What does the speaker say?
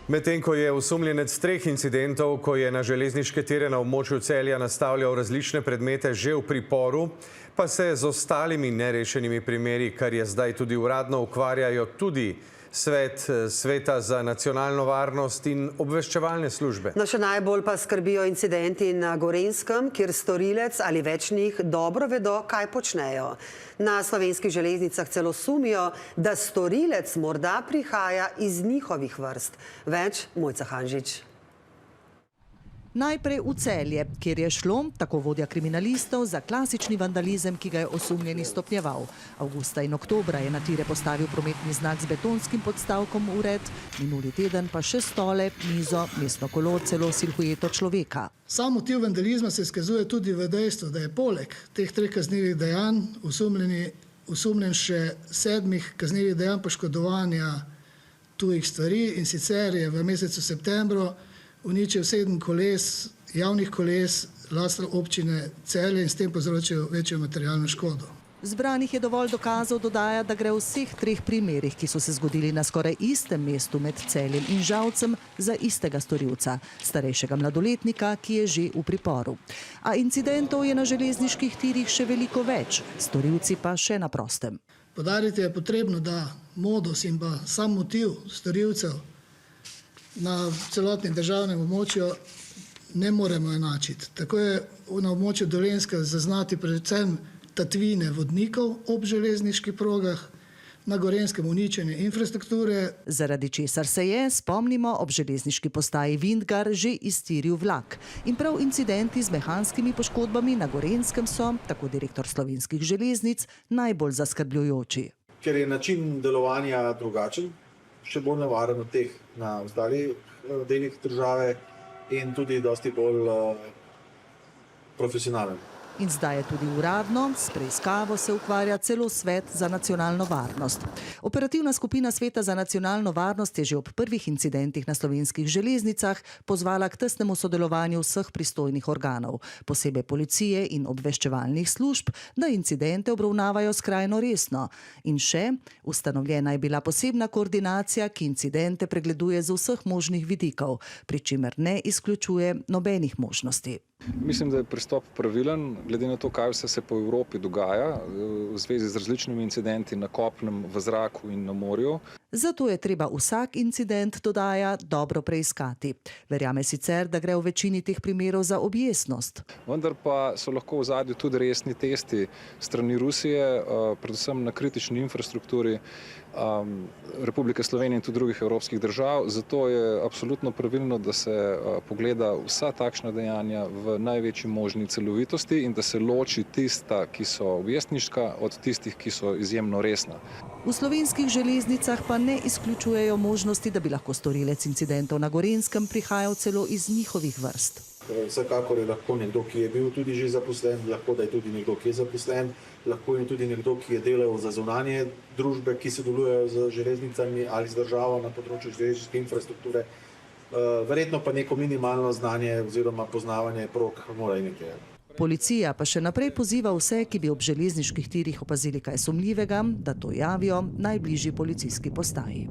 Medtem ko je osumljenec 3 incidentov, ko je na železniške tire na območju Celja nastavljal različne predmete, že v priporu, pa se z ostalimi nerešenimi primeri, kar je zdaj tudi uradno, ukvarjajo tudi Sveta za nacionalno varnost in obveščevalne službe. No, še najbolj pa skrbijo incidenti na Gorenjskem, kjer storilec ali več njih dobro vedo, kaj počnejo. Na slovenskih železnicah celo sumijo, da storilec morda prihaja iz njihovih vrst. Več Mojca Hanžič. Najprej v Celje, kjer je šlo, tako vodja kriminalistov, za klasični vandalizem, ki ga je osumljeni stopnjeval. Avgusta in oktobra je na tire postavil prometni znak z betonskim podstavkom ured, minuli teden pa še stole, mizo, mestno kolo, celo silhueto človeka. Sam motiv vandalizma se izkazuje tudi v dejstvu, da je poleg teh 3 kaznivih dejanj osumljen še 7 kaznivih dejanj poškodovanja tujih stvari, in sicer je v mesecu septembru uničil 7 koles, javnih koles lastne občine Celje in s tem povzročil večjo materialno škodo. Zbranih je dovolj dokazov, dodaja, da gre v vseh 3 primerih, ki so se zgodili na skoraj istem mestu med Celjem in Žalcem, za istega storilca, starejšega mladoletnika, ki je že v priporu. A incidentov je na železniških tirih še veliko več, storilci pa še na prostem. Poudariti je potrebno, da modus in pa sam motiv storilcev na celotnem državnem območju ne moremo enačiti. Tako je na območju Dolenjska zaznati predvsem tatvine vodnikov ob železniških progah, na Gorenjskem uničenje infrastrukture. Zaradi česar se je, spomnimo, ob železniški postaji Vintgar že iztiril vlak. In prav incidenti z mehanskimi poškodbami na Gorenjskem so, tako direktor Slovenskih železnic, najbolj zaskrbljujoči. Ker je način delovanja drugačen, še bolj nevaren od teh na ostalih delih države in tudi dosti bolj profesionalen. In zdaj je tudi uradno, s preiskavo se ukvarja celo Svet za nacionalno varnost. Operativna skupina Sveta za nacionalno varnost je že ob prvih incidentih na slovenskih železnicah pozvala k tesnemu sodelovanju vseh pristojnih organov, posebej policije in obveščevalnih služb, da incidente obravnavajo skrajno resno. In še, ustanovljena je bila posebna koordinacija, ki incidente pregleduje z vseh možnih vidikov, pri čemer ne izključuje nobenih možnosti. Mislim, da je pristop pravilen, glede na to, kaj vse se po Evropi dogaja v zvezi z različnimi incidenti na kopnem, v zraku in na morju. Zato je treba vsak incident, dodaja, dobro preiskati. Verjame sicer, da gre v večini teh primerov za objestnost. Vendar pa so lahko v ozadju tudi resni testi strani Rusije, predvsem na kritični infrastrukturi Republike Slovenije in tudi drugih evropskih držav. Zato je absolutno pravilno, da se pogleda vsa takšna dejanja v največji možni celovitosti in da se loči tista, ki so objestniška, od tistih, ki so izjemno resna. V slovenskih železnicah pa ne izključujejo možnosti, da bi lahko storilec incidentov na Gorenjskem prihajal celo iz njihovih vrst. Vsekakor je lahko nekdo, ki je bil tudi že zaposlen, lahko da je tudi nekdo, ki je zaposlen, lahko je tudi nekdo, ki je delal za zunanje družbe, ki sodelujejo z železnicami ali z državo na področju železniške infrastrukture. Verjetno pa neko minimalno znanje oziroma poznavanje prog mora imeti. Policija pa še naprej poziva vse, ki bi ob železniških tirih opazili kaj sumljivega, da to javijo najbližji policijski postaji.